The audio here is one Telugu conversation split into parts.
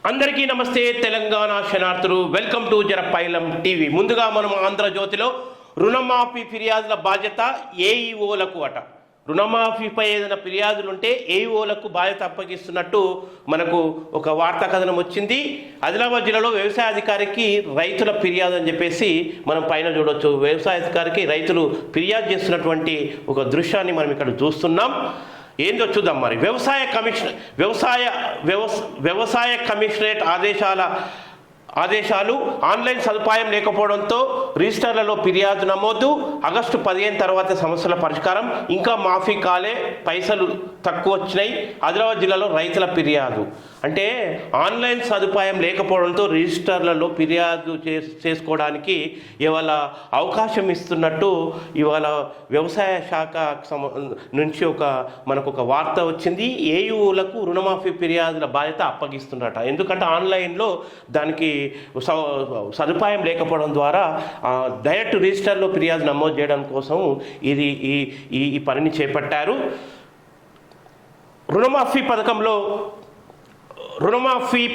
అందరికీ నమస్తే. తెలంగాణ శనార్థులు, వెల్కమ్ టు జరపైలం టీవీ. ముందుగా మనం ఆంధ్రజ్యోతిలో రుణమాఫీ ఫిర్యాదుల బాధ్యత ఏఈఓలకు అట. రుణమాఫీపై ఏదైనా ఫిర్యాదులుంటే ఏఈఓలకు బాధ్యత అప్పగిస్తున్నట్టు మనకు ఒక వార్తా కథనం వచ్చింది. ఆదిలాబాద్ జిల్లాలో వ్యవసాయ అధికారికి రైతుల ఫిర్యాదు అని చెప్పేసి మనం పైన చూడవచ్చు. వ్యవసాయ అధికారికి రైతులు ఫిర్యాదు చేస్తున్నటువంటి ఒక దృశ్యాన్ని మనం ఇక్కడ చూస్తున్నాం. ఏందో చూద్దాం. మరి వ్యవసాయ కమిషనరేట్ ఆదేశాలు ఆన్లైన్ సదుపాయం లేకపోవడంతో రిజిస్టర్లలో ఫిర్యాదు నమోదు. ఆగస్టు 15 తర్వాత సమస్యల పరిష్కారం. ఇంకా మాఫీ కాలే, పైసలు తక్కువ వచ్చినాయి. ఆదిలాబాద్ జిల్లాలో రైతుల ఫిర్యాదు అంటే ఆన్లైన్ సదుపాయం లేకపోవడంతో రిజిస్టర్లలో ఫిర్యాదు చేసుకోవడానికి ఇవాళ అవకాశం ఇస్తున్నట్టు ఇవాళ వ్యవసాయ శాఖ నుంచి మనకు ఒక వార్త వచ్చింది. ఏయూలకు రుణమాఫీ ఫిర్యాదుల బాధ్యత అప్పగిస్తున్నట. ఎందుకంటే ఆన్లైన్లో దానికి సదుపాయం లేకపోవడం ద్వారా డైరెక్ట్ రిజిస్టర్లో ఫిర్యాదు నమోదు చేయడం కోసం ఈ పనిని చేపట్టారు. రుణమాఫీ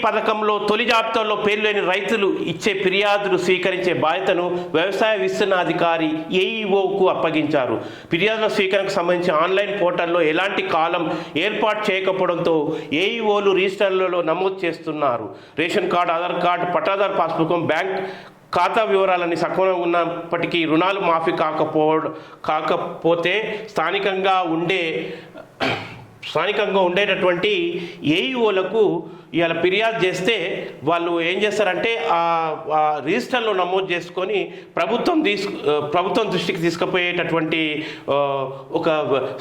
పథకంలో తొలి జాబితాలో పేరు లేని రైతులు ఇచ్చే ఫిర్యాదులు స్వీకరించే బాధ్యతను వ్యవసాయ విస్తరణ అధికారి ఏఈఓకు అప్పగించారు. ఫిర్యాదుల స్వీకరణకు సంబంధించి ఆన్లైన్ పోర్టల్లో ఎలాంటి కాలం ఏర్పాటు చేయకపోవడంతో ఏఈఓలు రిజిస్టర్లలో నమోదు చేస్తున్నారు. రేషన్ కార్డు, ఆధార్ కార్డు, పట్టాదారు పాస్బుక్, బ్యాంక్ ఖాతా వివరాలని సక్రమంగా ఉన్నప్పటికీ రుణాలు మాఫీ కాకపోతే స్థానికంగా ఉండేటటువంటి ఏఈఓలకు ఇవాళ ఫిర్యాదు చేస్తే వాళ్ళు ఏం చేస్తారంటే ఆ రిజిస్టర్లో నమోదు చేసుకొని ప్రభుత్వం దృష్టికి తీసుకుపోయేటటువంటి ఒక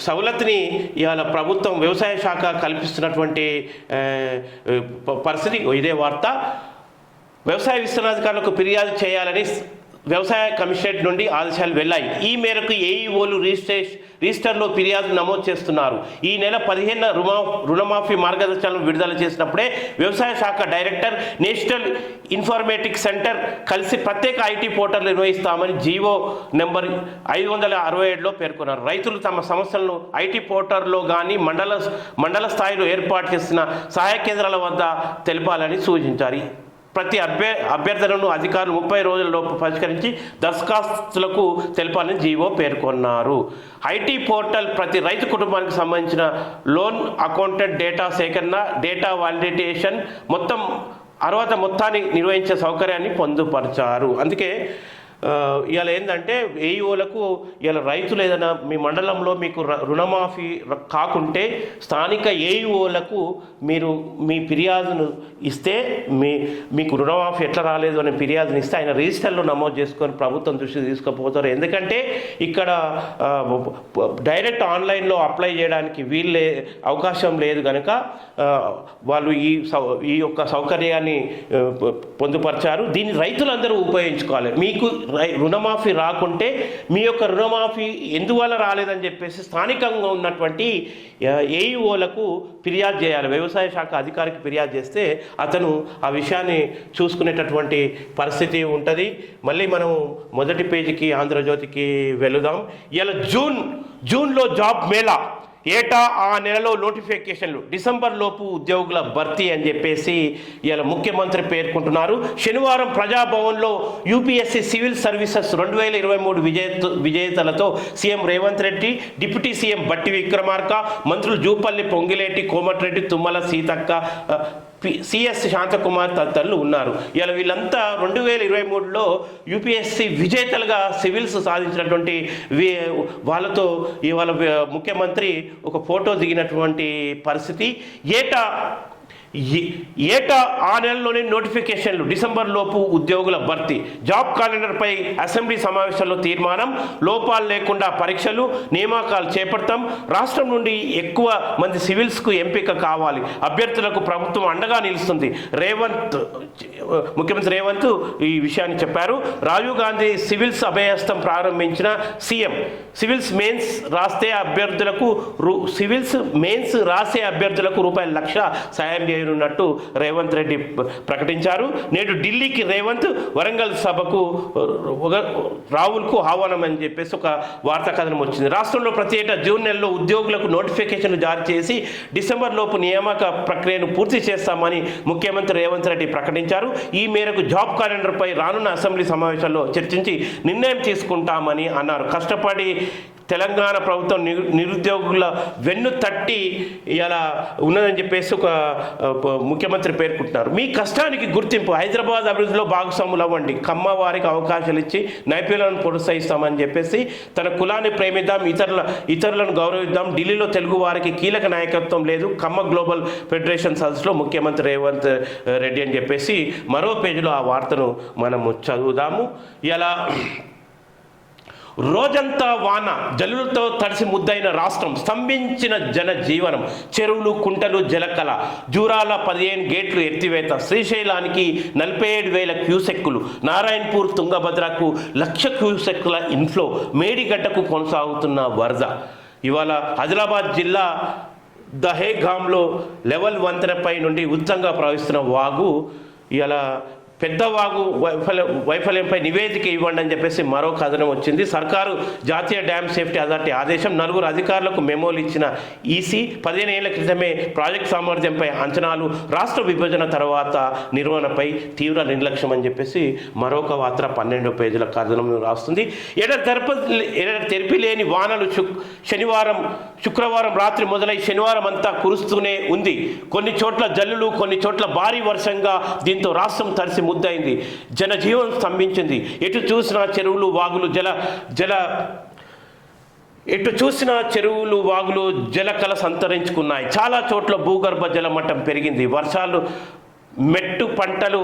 సవలతుని ఇవాళ ప్రభుత్వం వ్యవసాయ శాఖ కల్పిస్తున్నటువంటి పరిస్థితి. ఇదే వార్త. వ్యవసాయ విస్తరణాధికారులకు ఫిర్యాదు చేయాలని వ్యవసాయ కమిషనరేట్ నుండి ఆదేశాలు వెళ్ళాయి. ఈ మేరకు ఏఈఓలు రిజిస్టర్లో ఫిర్యాదు నమోదు చేస్తున్నారు. ఈ నెల 15 రుణమాఫీ మార్గదర్శకాలను విడుదల చేసినప్పుడే వ్యవసాయ శాఖ డైరెక్టర్, నేషనల్ ఇన్ఫర్మేటిక్స్ సెంటర్ కలిసి ప్రత్యేక ఐటీ పోర్టల్ నిర్వహిస్తామని జీవో నెంబర్ 567లో పేర్కొన్నారు. రైతులు తమ సమస్యలను ఐటీ పోర్టల్లో కానీ మండల స్థాయిలో ఏర్పాటు చేసిన సహాయ కేంద్రాల వద్ద తెలపాలని సూచించారు. ప్రతి అభ్యర్థనను అధికారులు 30 రోజులలోపు పరిష్కరించి దరఖాస్తులకు తెలపాలని జీవో పేర్కొన్నారు. ఐటీ పోర్టల్ ప్రతి రైతు కుటుంబానికి సంబంధించిన లోన్ అకౌంటెంట్ డేటా సేకరణ, డేటా వాలిడేషన్ అర్హత మొత్తాన్ని నిర్వహించే సౌకర్యాన్ని పొందుపరిచారు. అందుకే ఇవాళ ఏంటంటే ఏఈఓలకు ఇవాళ రైతులు ఏదైనా మీ మండలంలో మీకు రుణమాఫీ కాకుంటే స్థానిక ఏఈఓలకు మీరు మీ ఫిర్యాదును ఇస్తే మీకు రుణమాఫీ ఎట్లా రాలేదు అనే ఫిర్యాదుని ఇస్తే ఆయన రిజిస్టర్లో నమోదు చేసుకొని ప్రభుత్వం దృష్టికి తీసుకుపోతారు. ఎందుకంటే ఇక్కడ డైరెక్ట్ ఆన్లైన్లో అప్లై చేయడానికి వీళ్ళే అవకాశం లేదు కనుక వాళ్ళు ఈ యొక్క సౌకర్యాన్ని పొందుపరిచారు. దీన్ని రైతులందరూ ఉపయోగించుకోవాలి. మీకు రుణమాఫీ రాకుంటే మీ యొక్క రుణమాఫీ ఎందువల్ల రాలేదని చెప్పేసి స్థానికంగా ఉన్నటువంటి ఏఈఓలకు ఫిర్యాదు చేయాలి. వ్యవసాయ శాఖ అధికారికి ఫిర్యాదు చేస్తే అతను ఆ విషయాన్ని చూసుకునేటటువంటి పరిస్థితి ఉంటుంది. మళ్ళీ మనం మొదటి పేజీకి ఆంధ్రజ్యోతికి వెళుదాం. ఇలా జూన్లో జాబ్ మేళా, ఏటా ఆ నెలలో నోటిఫికేషన్లు, డిసెంబర్ లోపు ఉద్యోగుల భర్తీ అని చెప్పేసి ఇలా ముఖ్యమంత్రి పేర్కొంటున్నారు. శనివారం ప్రజాభవన్లో యూపీఎస్సీ సివిల్ సర్వీసెస్ 2023 విజేతలతో CM Revanth Reddy, deputy CM Bhatti Vikramarka, మంత్రులు జూపల్లి పొంగిలేటి, కోమటిరెడ్డి, తుమ్మల సీతక్క, సిఎస్ శాంతకుమార్ తదితరులు ఉన్నారు. ఇలా వీళ్ళంతా 2023లో యూపీఎస్సీ విజేతలుగా సివిల్స్ సాధించినటువంటి వాళ్ళతో ఇవాళ ముఖ్యమంత్రి ఒక ఫోటో దిగినటువంటి పరిస్థితి. ఏటా ఆ నెలలోనే నోటిఫికేషన్లు, డిసెంబర్ లోపు ఉద్యోగుల భర్తీ, జాబ్ క్యాలెండర్పై అసెంబ్లీ సమావేశంలో తీర్మానం, లోపాలు లేకుండా పరీక్షలు, నియామకాలు చేపడతాం, రాష్ట్రం నుండి ఎక్కువ మంది సివిల్స్కు ఎంపిక కావాలి, అభ్యర్థులకు ప్రభుత్వం అండగా నిలుస్తుంది. ముఖ్యమంత్రి రేవంత్ ఈ విషయాన్ని చెప్పారు. రాజీవ్ గాంధీ సివిల్స్ అభయహస్తం ప్రారంభించిన సీఎం, సివిల్స్ మెయిన్స్ రాసే అభ్యర్థులకు రూ. 1,00,000 సాయం చేయనున్నట్టు రేవంత్ రెడ్డి ప్రకటించారు. నేడు ఢిల్లీకి రేవంత్, వరంగల్ సభకు రాహుల్కు ఆహ్వానం అని చెప్పేసి ఒక వార్తా కథనం వచ్చింది. రాష్ట్రంలో ప్రతి ఏటా జూన్ నెలలో ఉద్యోగులకు నోటిఫికేషన్లు జారీ చేసి డిసెంబర్ లోపు నియామక ప్రక్రియను పూర్తి చేస్తామని ముఖ్యమంత్రి రేవంత్ రెడ్డి ప్రకటించారు. ఈ మేరకు జాబ్ క్యాలెండర్పై రానున్న అసెంబ్లీ సమావేశాల్లో చర్చించి నిర్ణయం తీసుకుంటామని అన్నారు. కష్టపడి తెలంగాణ ప్రభుత్వం నిరుద్యోగుల వెన్ను తట్టి ఇలా ఉన్నదని చెప్పేసి ఒక ముఖ్యమంత్రి పేర్కొంటున్నారు. మీ కష్టానికి గుర్తింపు, హైదరాబాద్ అభివృద్ధిలో భాగస్వాములు అవ్వండి, కమ్మ వారికి అవకాశాలు ఇచ్చి నైపుణ్యాలను ప్రోత్సహిస్తామని చెప్పేసి తన కులాన్ని ప్రేమిద్దాం, ఇతరులను గౌరవిద్దాం, ఢిల్లీలో తెలుగు వారికి కీలక నాయకత్వం లేదు, కమ్మ గ్లోబల్ ఫెడరేషన్ సదస్సులో ముఖ్యమంత్రి రేవంత్ రెడ్డి అని చెప్పేసి మరో పేజీలో ఆ వార్తను మనము చదువుదాము. ఇలా రోజంతా వాన జల్లులతో తడిసి ముద్దైన రాష్ట్రం, స్తంభించిన జనజీవనం, చెరువులు కుంటలు జలకళ, జూరాల 15 గేట్లు ఎత్తివేత, శ్రీశైలానికి 47,000 క్యూసెక్కులు, నారాయణపూర్ తుంగభద్రకు 1,00,000 క్యూసెక్కుల ఇన్ఫ్లో, మేడిగడ్డకు కొనసాగుతున్న వరద. ఇవాళ ఆదిలాబాద్ జిల్లా దహేగాంలో లెవెల్ వంతెనపై నుండి ఉధృతంగా ప్రవహిస్తున్న వాగు, ఇలా పెద్ద వాగు వైఫల్యంపై నివేదిక ఇవ్వండి అని చెప్పేసి మరో కథనం వచ్చింది. సర్కారు జాతీయ డ్యామ్ సేఫ్టీ అథారిటీ ఆదేశం, 4 అధికారులకు మెమోలు ఇచ్చిన ఈసీ, 15 ఏళ్ల క్రితమే ప్రాజెక్ట్ సామర్థ్యంపై అంచనాలు, రాష్ట్ర విభజన తర్వాత నిర్వహణపై తీవ్ర నిర్లక్ష్యం అని చెప్పేసి మరొక వార్త 12వ పేజీల కథనం రాస్తుంది. తెరిపి లేని వానలు శుక్రవారం రాత్రి మొదలై శనివారం అంతా కురుస్తూనే ఉంది. కొన్ని చోట్ల జల్లులు, కొన్ని చోట్ల భారీ వర్షంగా, దీంతో రాష్ట్రం తడిసి ముద్దయింది, జనజీవనం స్తంభించింది. ఎటు చూసినా చెరువులు వాగులు జలకళ సంతరించుకున్నాయి. చాలా చోట్ల భూగర్భ జల మట్టం పెరిగింది. వర్షాలు మెట్టు పంటలు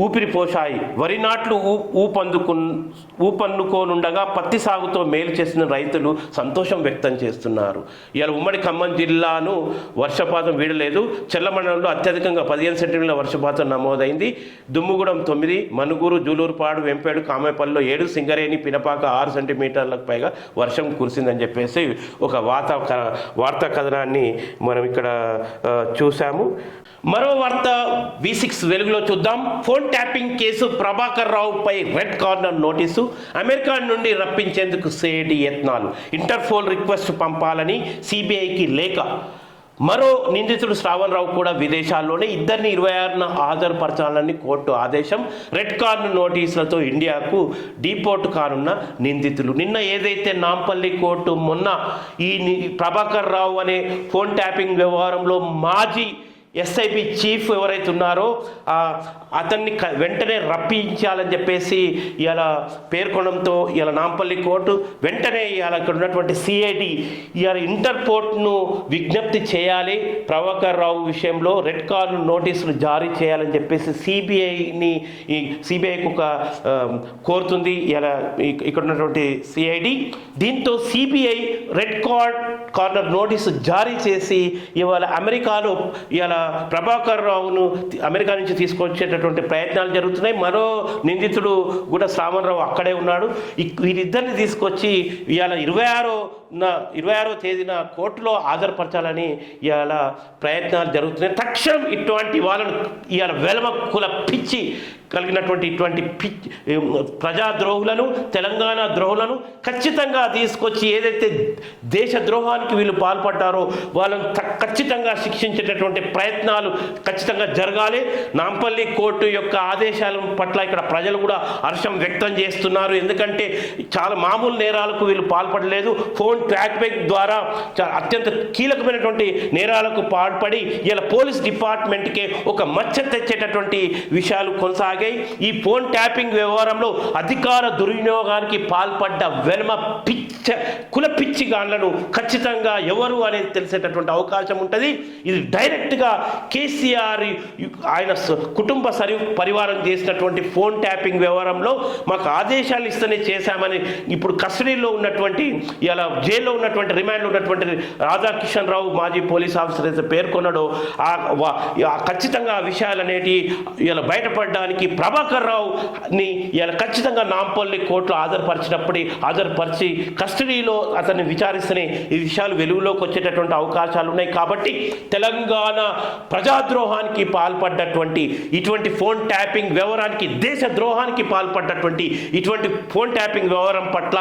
ఊపిరిపోశాయి. వరి నాట్లు ఊపన్నుకోనుండగా పత్తి సాగుతో మేలు చేసిన రైతులు సంతోషం వ్యక్తం చేస్తున్నారు. ఇవాళ ఉమ్మడి ఖమ్మం జిల్లాను వర్షపాతం వీడలేదు. చెల్లమండలంలో అత్యధికంగా 15 సెంటీమీటర్ల వర్షపాతం నమోదైంది. దుమ్ముగూడెం 9, మనుగూరు, జూలూరుపాడు, వెంపేడు, కామేపల్లిలో 7, సింగరేణి, పినపాక 6 సెంటీమీటర్లకు పైగా వర్షం కురిసిందని చెప్పేసి ఒక వార్తా కథనాన్ని మనం ఇక్కడ చూసాము. మరో వార్త V6 వెలుగులో చూద్దాం. ఫోన్ ట్యాపింగ్ కేసు, ప్రభాకర్ రావుపై రెడ్ కార్నర్ నోటీసు, అమెరికా నుండి రప్పించేందుకు సిఐడి యత్నాలు, ఇంటర్పోల్ రిక్వెస్ట్ పంపాలని సిబిఐకి లేఖ. మరో నిందితుడు శ్రావణ్ రావు కూడా విదేశాల్లోనే, ఇద్దరిని 26న హాజరుపరచాలని కోర్టు ఆదేశం. రెడ్ కార్నర్ నోటీసులతో ఇండియాకు డిపోర్ట్ కానున్న నిందితులు. నిన్న ఏదైతే నాంపల్లి కోర్టు మొన్న ఈ ప్రభాకర్ రావు అనే ఫోన్ ట్యాపింగ్ వ్యవహారంలో మాజీ ఎస్ఐపి చీఫ్ ఎవరైతే ఉన్నారో అతన్ని వెంటనే రప్పించాలని చెప్పేసి ఇలా పేర్కొనడంతో ఇలా నాంపల్లి కోర్టు వెంటనే ఇలా ఇక్కడ ఉన్నటువంటి సిఐడి ఇలా ఇంటర్పోర్ట్ను విజ్ఞప్తి చేయాలి, ప్రభాకర్ రావు విషయంలో రెడ్ కార్నర్ నోటీసులు జారీ చేయాలని చెప్పేసి సిబిఐకి ఒక కోరుతుంది ఇలా ఇక్కడ ఉన్నటువంటి సిఐడి. దీంతో సిబిఐ రెడ్ కార్నర్ నోటీసు జారీ చేసి ఇవాళ అమెరికాలో ఇలా ప్రభాకర్ రావును అమెరికా నుంచి తీసుకొచ్చేటటువంటి ప్రయత్నాలు జరుగుతున్నాయి. మరో నిందితుడు కూడా శ్రావణ్ రావు అక్కడే ఉన్నాడు. వీరిద్దరిని తీసుకొచ్చి ఇవాళ 26వ తేదీన కోర్టులో హాజరుపరచాలని ఇవాళ ప్రయత్నాలు జరుగుతున్నాయి. తక్షణం ఇటువంటి వాళ్ళను ఇవాళ వెలమ కుల పిచ్చి కలిగినటువంటి ఇటువంటి ప్రజాద్రోహులను, తెలంగాణ ద్రోహులను ఖచ్చితంగా తీసుకొచ్చి ఏదైతే దేశ ద్రోహానికి వీళ్ళు పాల్పడ్డారో వాళ్ళను ఖచ్చితంగా శిక్షించేటటువంటి ప్రయత్నాలు ఖచ్చితంగా జరగాలి. నాంపల్లి కోర్టు యొక్క ఆదేశాల పట్ల ఇక్కడ ప్రజలు కూడా హర్షం వ్యక్తం చేస్తున్నారు. ఎందుకంటే చాలా మామూలు నేరాలకు వీళ్ళు పాల్పడలేదు. ఫోన్ ట్రాక్బ్యాక్ ద్వారా అత్యంత కీలకమైనటువంటి నేరాలకు పాల్పడి ఇలా పోలీస్ డిపార్ట్మెంట్కే ఒక మచ్చ తెచ్చేటటువంటి విషయాలు కొనసాగాయి. ఈ ఫోన్ ట్యాపింగ్ వ్యవహారంలో అధికార దుర్వినియోగానికి పాల్పడ్డ వెలమ కుల పిచ్చిగాళ్లను ఖచ్చితంగా ఎవరు అనేది తెలిసేటటువంటి అవకాశం ఉంటుంది. ఇది డైరెక్ట్గా కేసీఆర్ ఆయన కుటుంబ పరివారం చేసినటువంటి ఫోన్ ట్యాపింగ్ వ్యవహారంలో మాకు ఆదేశాలు ఇస్తేనే చేశామని ఇప్పుడు కస్టడీలో ఉన్నటువంటి ఇలా జైల్లో ఉన్నటువంటి రిమాండ్లో ఉన్నటువంటి రాధాకిషన్ రావు మాజీ పోలీస్ ఆఫీసర్ అయితే పేర్కొన్నాడో ఖచ్చితంగా ఆ విషయాలు అనేటి ఇలా బయటపడడానికి ప్రభాకర్ రావుని ఇలా ఖచ్చితంగా నాంపల్లి కోర్టులో హాజరుపరిచి కస్టడీలో అతన్ని విచారిస్తేనే ఈ విషయాలు వెలుగులోకి వచ్చేటటువంటి అవకాశాలు ఉన్నాయి. కాబట్టి తెలంగాణ ప్రజాద్రోహానికి పాల్పడ్డటువంటి ఇటువంటి ఫోన్ ట్యాపింగ్ వ్యవహారానికి, దేశ ద్రోహానికి పాల్పడ్డటువంటి ఇటువంటి ఫోన్ ట్యాపింగ్ వ్యవహారం పట్ల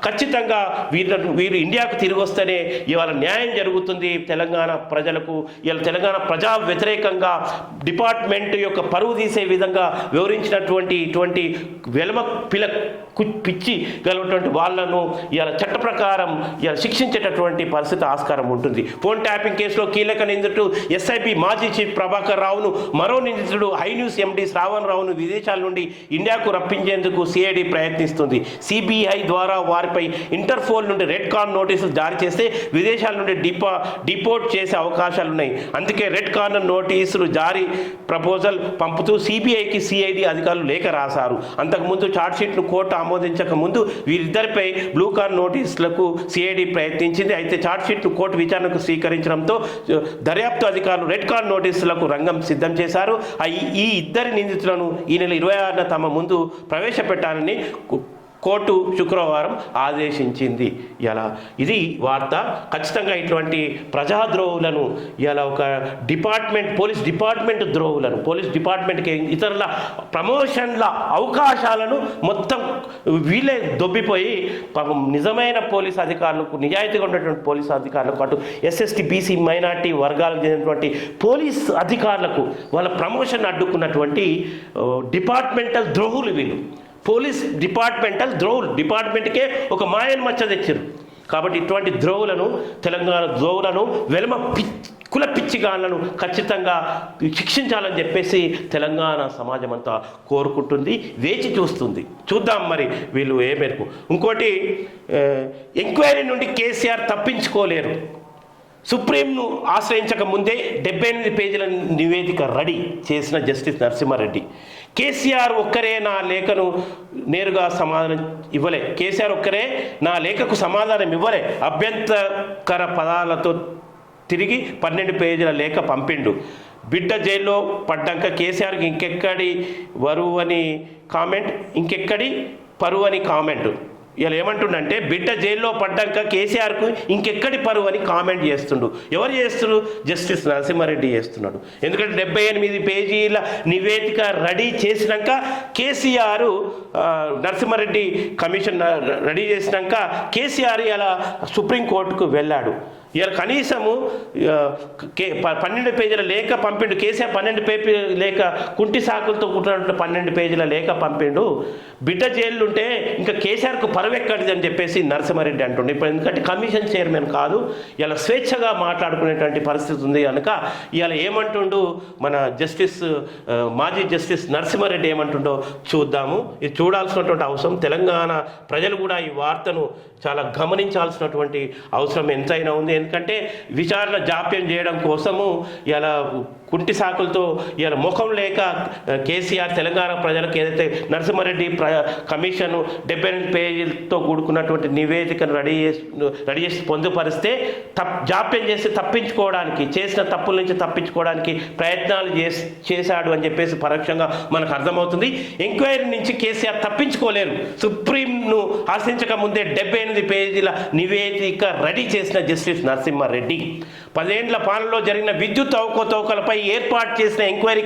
ఖచ్చితంగా వీరు ఇండియాకు తిరిగి వస్తేనే ఇవాళ న్యాయం జరుగుతుంది తెలంగాణ ప్రజలకు. ఇవాళ తెలంగాణ ప్రజా వ్యతిరేకంగా డిపార్ట్మెంట్ యొక్క పరువు తీసే విధంగా వివరించినటువంటి ఇటువంటి వెలమ పిచ్చి గలటువంటి వాళ్ళను ఇవాళ చట్ట ప్రకారం ఇవాళ శిక్షించేటటువంటి పరిస్థితి ఆస్కారం ఉంటుంది. ఫోన్ ట్యాపింగ్ కేసులో కీలక నిందితుడు ఎస్ఐబి మాజీ చీఫ్ ప్రభాకర్ రావును, మరో నిందితుడు హై న్యూస్ ఎండి శ్రావణ్ రావును విదేశాల నుండి ఇండియాకు రప్పించేందుకు సిఐడి ప్రయత్నిస్తుంది. సిబిఐ ద్వారా వారిపై ఇంటర్పోల్ నుండి రెడ్ కార్నర్ నోటీసులు జారీ చేస్తే విదేశాల నుండి డిపోర్ట్ చేసే అవకాశాలు ఉన్నాయి. అందుకే రెడ్ కార్నర్ నోటీసులు జారీ ప్రపోజల్ పంపుతూ సిబిఐకి సిఐడి అధికారులు లేఖ రాశారు. అంతకుముందు ఛార్జ్షీట్ను కోర్టు ఆమోదించక ముందు వీరిద్దరిపై బ్లూ కార్నర్ నోటీసులకు సిఐడి ప్రయత్నించింది. అయితే ఛార్జ్షీట్ను కోర్టు విచారణకు స్వీకరించడంతో దర్యాప్తు అధికారులు రెడ్ కార్నర్ నోటీసులకు రంగం సిద్ధం చేశారు. ఈ ఇద్దరి నిందితులను ఈ నెల 26న తమ ముందు ప్రవేశపెట్టాలని కోర్టు శుక్రవారం ఆదేశించింది. ఇలా ఇది వార్త. ఖచ్చితంగా ఇటువంటి ప్రజాద్రోహులను ఇలా ఒక పోలీస్ డిపార్ట్మెంట్ ద్రోహులను, పోలీస్ డిపార్ట్మెంట్కి ఇతరుల ప్రమోషన్ల అవకాశాలను మొత్తం వీళ్ళే దొబ్బిపోయి నిజమైన పోలీస్ అధికారులకు, నిజాయితీగా ఉన్నటువంటి పోలీస్ అధికారులకు, అటు ఎస్ఎస్టీ బీసీ మైనార్టీ వర్గాలకు చెందినటువంటి పోలీస్ అధికారులకు వాళ్ళ ప్రమోషన్ అడ్డుకున్నటువంటి డిపార్ట్మెంటల్ ద్రోహులు వీళ్ళు. పోలీస్ డిపార్ట్మెంటల్ ద్రోహులు, డిపార్ట్మెంట్కే ఒక మాయన్ మచ్చ తెచ్చారు. కాబట్టి ఇటువంటి ద్రోహులను, తెలంగాణ ద్రోహులను, వెలమ కుల పిచ్చిగాళ్లను ఖచ్చితంగా శిక్షించాలని చెప్పేసి తెలంగాణ సమాజం అంతా కోరుకుంటుంది, వేచి చూస్తుంది. చూద్దాం మరి వీళ్ళు ఏ మేరకు. ఇంకోటి, ఎంక్వైరీ నుండి కేసీఆర్ తప్పించుకోలేరు. సుప్రీంను ఆశ్రయించక ముందే 78 పేజీల నివేదిక రెడీ చేసిన జస్టిస్ నరసింహారెడ్డి. కేసీఆర్ ఒక్కరే నా లేఖను నేరుగా సమాధానం ఇవ్వలే, కేసీఆర్ ఒక్కరే నా లేఖకు సమాధానం ఇవ్వలే, అభ్యంతరకర పదాలతో తిరిగి 12 పేజీల లేఖ పంపిండు. బిడ్డ జైల్లో పడ్డాక కేసీఆర్కి ఇంకెక్కడి వరువు అని కామెంట్, ఇంకెక్కడి పరువు అని కామెంట్. ఇలా ఏమంటుండంటే, బిడ్డ జైల్లో పడ్డాక కేసీఆర్కు ఇంకెక్కడి పరువు అని కామెంట్ చేస్తుండు. ఎవరు చేస్తున్నారు? జస్టిస్ నరసింహారెడ్డి చేస్తున్నాడు. ఎందుకంటే 78 పేజీల నివేదిక రెడీ చేసినాక కేసీఆర్, నరసింహారెడ్డి కమిషన్ రెడీ చేసినాక కేసీఆర్ ఇలా సుప్రీంకోర్టుకు వెళ్ళాడు. ఇలా కనీసము 12 పేజీల లేఖ పంపిండు. కేసీఆర్ 12 పేజీల లేఖ, కుంటి సాకులతో కూర్చున్నట్టు 12 పేజీల లేఖ పంపిండు. బిడ్డ జైలు ఉంటే ఇంకా కేసీఆర్కు పరవెక్కడిది అని చెప్పేసి నరసింహారెడ్డి అంటుండే. ఇప్పుడు ఎందుకంటే కమిషన్ చైర్మన్ కాదు, ఇలా స్వేచ్ఛగా మాట్లాడుకునేటువంటి పరిస్థితి ఉంది కనుక ఇలా ఏమంటుండు మన జస్టిస్, మాజీ జస్టిస్ నరసింహారెడ్డి ఏమంటుండో చూద్దాము. ఇది చూడాల్సినటువంటి అవసరం, తెలంగాణ ప్రజలు కూడా ఈ వార్తను చాలా గమనించాల్సినటువంటి అవసరం ఎంతైనా ఉంది. ఎందుకంటే విచారణ జాప్యం చేయడం కోసము ఇలా కుంటి సాకులతో ఇలా ముఖం లేక కేసీఆర్ తెలంగాణ ప్రజలకు ఏదైతే నరసింహారెడ్డి కమిషన్ 78 పేజీలతో కూడుకున్నటువంటి నివేదికను రెడీ చేసి పొందుపరిస్తే జాప్యం చేసి తప్పించుకోవడానికి, చేసిన తప్పుల నుంచి తప్పించుకోవడానికి ప్రయత్నాలు చేశాడు అని చెప్పేసి పరోక్షంగా మనకు అర్థమవుతుంది. ఎంక్వైరీ నుంచి కేసీఆర్ తప్పించుకోలేరు. సుప్రీంను ఆశించక ముందే 78 పేజీల నివేదిక రెడీ చేసిన జస్టిస్ నరసింహారెడ్డి 10 ఏళ్ల పాలనలో జరిగిన విద్యుత్ అవకతవకలపై ఏర్పాటు చేసిన ఎంక్వైరీ